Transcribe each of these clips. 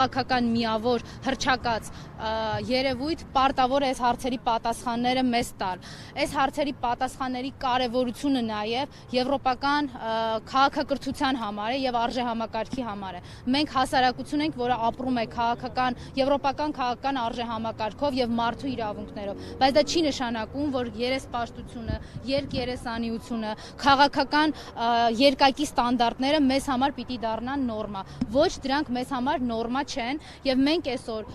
քաղաքական միավոր հռչակած երևույթ պարտավոր է այս հարցերի պատասխանները մեզ տալ։ Այս հարցերի պատասխանների կարևորությունը նաև եվրոպական քաղաքակրթության համար է եւ արժեհամակարգի համար է։ Մենք հասարակություն ենք, որը ապրում է եվրոպական քաղաքական արժեհամակարգով եւ մարդու իրավունքներով, բայց դա չի նշանակում, որ երեսպաշտությունը, երկերեսանիությունը, քաղաքական երկակի ստանդարտները մեզ համար պիտի դառնան նորմա։ Ոչ, դրանք մեզ համար նորմա չեն եւ մենք այսօր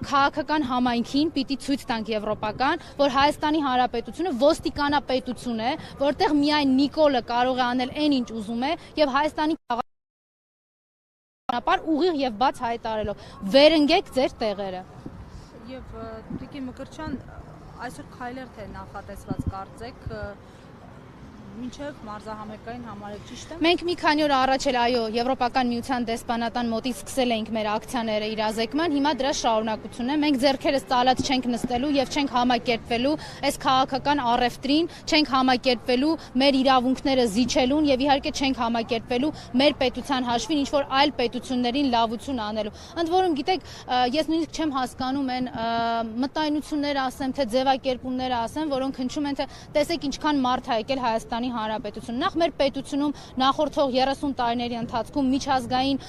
քաղաքական համայնքին պիտի ցույց տանք եվրոպական, որ Հայաստանի Հանրապետությունը ոստիկանապետություն է, որտեղ միայն Նիկոլը կարող է անել այն ինչ ուզում է եւ Հայաստանի քաղաքական ուղիղ եւ բաց հայտարարելով վերընկեք ձեր տեղերը։ Եվ Տիկին Մկրտչյան, այսօր քայլեր թե նախատեսված կարծեք մինչև մարզահամերգային համարեք, ճիշտ է։ Մենք մի քանի օր առաջ էլ այո, Եվրոպական միության դեսպանատան մոտից սկսել էինք մեր ակցիաները իրազեկման, հիմա դրա շարունակությունն է։ Մենք ձեռքերս ծալած չենք նստելու եւ չենք համակերպվելու այս քաղաքական առևտրին, չենք համակերպվելու մեր իրավունքները զիջելուն եւ իհարկե չենք համակերպվելու մեր պետության հաշվին ինչ որ այլ պետություններին լավություն անելու։ Ընդ որում, գիտեք, ես նույնիսկ չեմ հասկանում այն մտայնությունները ասեմ, թե ձևակերպումները ասեմ, որոնք հնչում են, թե տեսեք ինչքան մարդ է եկել Հայաստանի Հանրապետություն։ Նախ մեր պետությունում նախորդող 30 տարիների ընթացքում միջազգային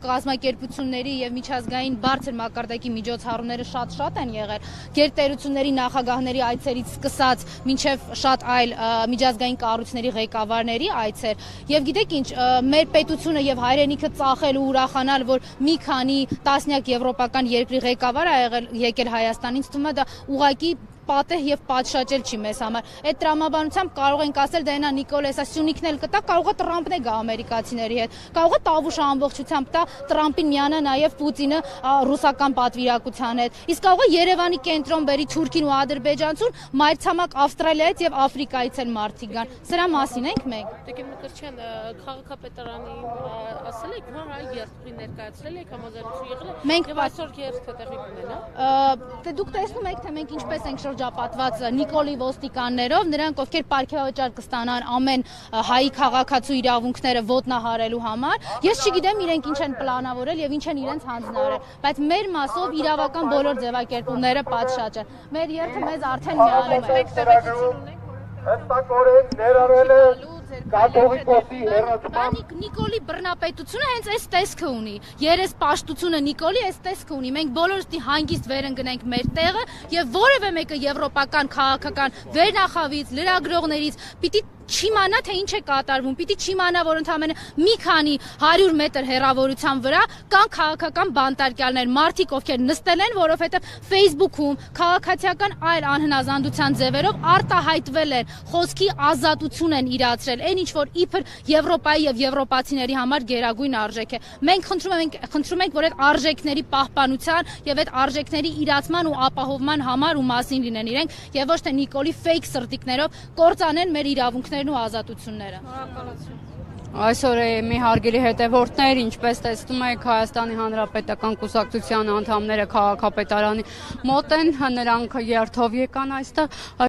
կազմակերպությունների եւ միջազգային բարձր մակարդակի միջոցառումները շատ են եղել։ Գերտերությունների նախագահների այցերից սկսած մինչև շատ այլ միջազգային կառույցների ղեկավարների այցեր։ Եվ գիտեք ինչ, մեր պետությունը եւ հայրենիքը ծախել ու ուրախանալ, որ մի քանի տասնյակ եվրոպական երկրի ղեկավար ա եկել Հայաստանից, թվում է դա ուղղակի պատեհ եւ պատշաճել չի մեզ համար։ Այդ տրամաբանությամբ կարող ենք ասել, դա այնա Նիկոլ էսա Սյունիքն էլ կտա, կարող է Տրամպն է գա ամերիկացիների հետ, կարող է Տավուշը ամբողջությամբ տա Տրամպին միանա նաեւ Պուտինը ռուսական պատվիրակության հետ։ Իսկ կարող է Երևանի կենտրոն բերի Թուրքին ու Ադրբեջանցուն, մայրցամաք Ավստրալիայից եւ Աֆրիկայից էլ մարդիկ գան։ Սրա մասին ենք մենք։ Տիկին Մկրտչյան, քաղաքապետարանի ասել եք, որ այ երթուղի ներկայացրել եք, համաձայնություն եղել է։ Մենք եւ այսօր երթը տեղի կունենա։ Դե դուք տեսնում եք, թե մենք ինչպես ենք շրջապատված Նիկոլի ոստիկաններով, նրանք ովքեր պարգևավճար կստանան ամեն հայի քաղաքացու իրավունքները ոտնահարելու համար։ Ես չգիտեմ իրենք ինչ են պլանավորել եւ ինչ են իրենց հանձնարարել, բայց մեր մասով իրավական բոլոր ձևակերպումները պատշաճ են։ Մեր երթը մեզ արդեն միանում է։ Հստակորեն ներառել է կաթողիկոսի հերացման Նիկոլի բռնապետությունը հենց այս տեսքը ունի։ Երեսպաշտությունը Նիկոլի այս տեսքը ունի։ Մենք բոլորս հանգիստ վերընկնենք մեր տեղը եւ որևէ մեկը եվրոպական քաղաքական վերնախավից, լրագրողներից պիտի չիմանա, թե ինչ է կատարվում, պիտի չիմանա, որ ընդամենը մի քանի 100 մետր հեռավորության վրա կան քաղաքական բանտարկյալներ, մարդիկ, ովքեր նստել են, որովհետև Facebook-ում քաղաքացիական այլ անհնազանդության ձևերով արտահայտվել են, խոսքի ազատություն են իրացրել, այն ինչ որ իբր Եվրոպայի եւ եվրոպացիների համար գերագույն արժեք է։ Մենք խնդրում ենք, որ այդ արժեքների պահպանության եւ այդ արժեքների իրացման ու ապահովման համար ու մասին լինեն իրենք եւ ոչ թե Նիկոլի ֆեյք սրտիկներով կործանեն մեր իրավունքները ու ազատությունները։ Այսօր մի հարգելի հետևորդներ, ինչպես տեսնում եք, Հայաստանի Հանրապետական կուսակցության անդամները քաղաքապետարանի մոտ են, նրանք երթով եկան այստեղ։